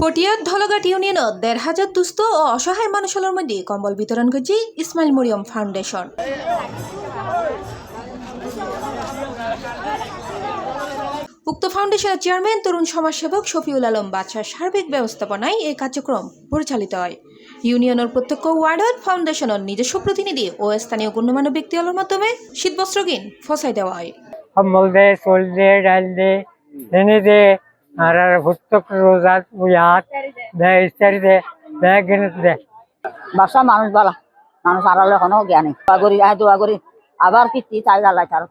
পটিয়ার ধলঘাট ইউনিয়নত ১,৫০০ দুস্থ ও অসহায় মানুষের মধ্যে কম্বল বিতরণ করছে ইসমাইল মরিয়ম ফাউন্ডেশন। উক্ত ফাউন্ডেশনের চেয়ারম্যান তরুণ সমাজসেবক শফিউল আলম বাদশার সার্বিক ব্যবস্থাপনায় এই কার্যক্রম পরিচালিত হয়। ইউনিয়নের প্রত্যেক ওয়ার্ডত ফাউন্ডেশনের নিজস্ব প্রতিনিধি ও স্থানীয় গণ্যমান্য ব্যক্তিগুলোর মাধ্যমে শীতবস্ত্র কিন ফসাই দেওয়া হয়। কম্বল দে, চোল দে, ডাল দে, এনে দে, আর ভুত্তক রোজাত হাত দে, ইস্তারি দে, ব্যাগ এনে দে। বাসা মানুষ বালা, মানুষ আড়ালে কোনো জ্ঞানী দোয়া করি আবার কীর্তি চাই জ্বালাই তার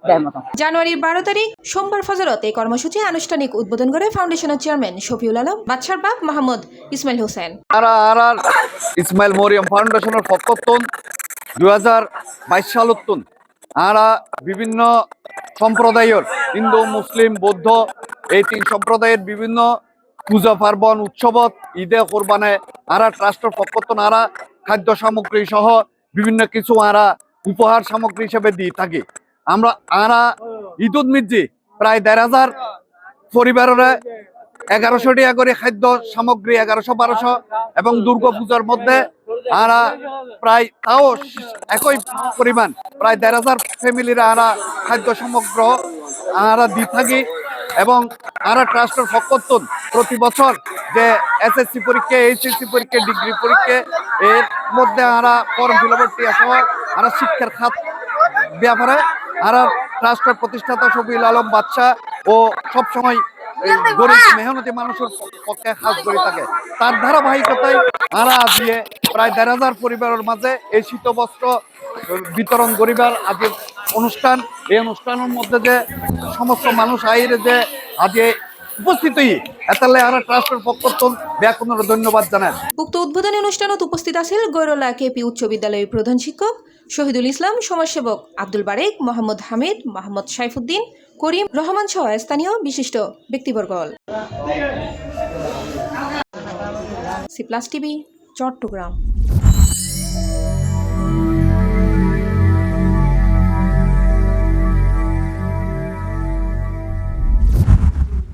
দেয় মতো। জানুয়ারির ১২ তারিখ সোমবার ফজরত এই কর্মসূচি আনুষ্ঠানিক উদ্বোধন করে ফাউন্ডেশনের চেয়ারম্যান শফিউল আলম বাদশার বাপ মোহাম্মদ ইসমাইল হোসেন। ইসমাইল মরিয়ম ফাউন্ডেশনের পক্ষতন 2022 সালতন আরা বিভিন্ন সম্প্রদায়ের হিন্দু মুসলিম বৌদ্ধ এই ৩ সম্প্রদায়ের বিভিন্ন পূজা পার্বণ উৎসবত ঈদে কোরবানে আরা ট্রাস্টের পক্ষতন আরা খাদ্য সামগ্রী সহ বিভিন্ন কিছু আরা উপহার সামগ্রী হিসেবে দিয়ে থাকি। আমরা আরা ঈদুদ মির্জি প্রায় ১,৫০০ পরিবারের ১১০০ টাকা করে খাদ্য সামগ্রী ১১০০-১২০০ এবং দুর্গা পূজার মধ্যে আরা প্রায় তাও একই পরিমাণ প্রায় ১,৫০০ ফ্যামিলিরা আরা খাদ্য সামগ্র আরা দিয়ে থাকি। এবং আরা ট্রাস্টের পক্ষতন প্রতি বছর যে এসএসসি পরীক্ষা, এইচএসসি পরীক্ষা, ডিগ্রি পরীক্ষা এর মধ্যে আরা ফর্ম ফিলাপের সহ আরা শিক্ষার খাত ব্যাপারে আরা ট্রাস্টের প্রতিষ্ঠাতা শফিউল আলম বাদশা ও সবসময় গরিব মেহনতি মানুষের পক্ষে কাজ করে থাকে। তার ধারাবাহিকতায় আরা দিয়ে প্রায় ১,৫০০ পরিবারের মাঝে এই শীতবস্ত্র বিতরণ করিবার আজকের অনুষ্ঠান। এই অনুষ্ঠানের মধ্যে যে সমস্ত মানুষ আইরে যে আজকে উপস্থিত এতালে আরা ট্রাস্টের পক্ষতন ব্যাকুণের ধন্যবাদ জানায়। উক্ত উদ্বোধনী অনুষ্ঠানত উপস্থিত আছেন গৈরলা কেপি উচ্চ বিদ্যালয়ের প্রধান শিক্ষক শহীদুল ইসলাম, সমাজসেবক আব্দুল বারেক, মোহাম্মদ হামিদ, মোহাম্মদ সাইফুদ্দিন, করিম রহমান সহ স্থানীয় বিশিষ্ট ব্যক্তিবর্গ। C plus TV, Chittagong.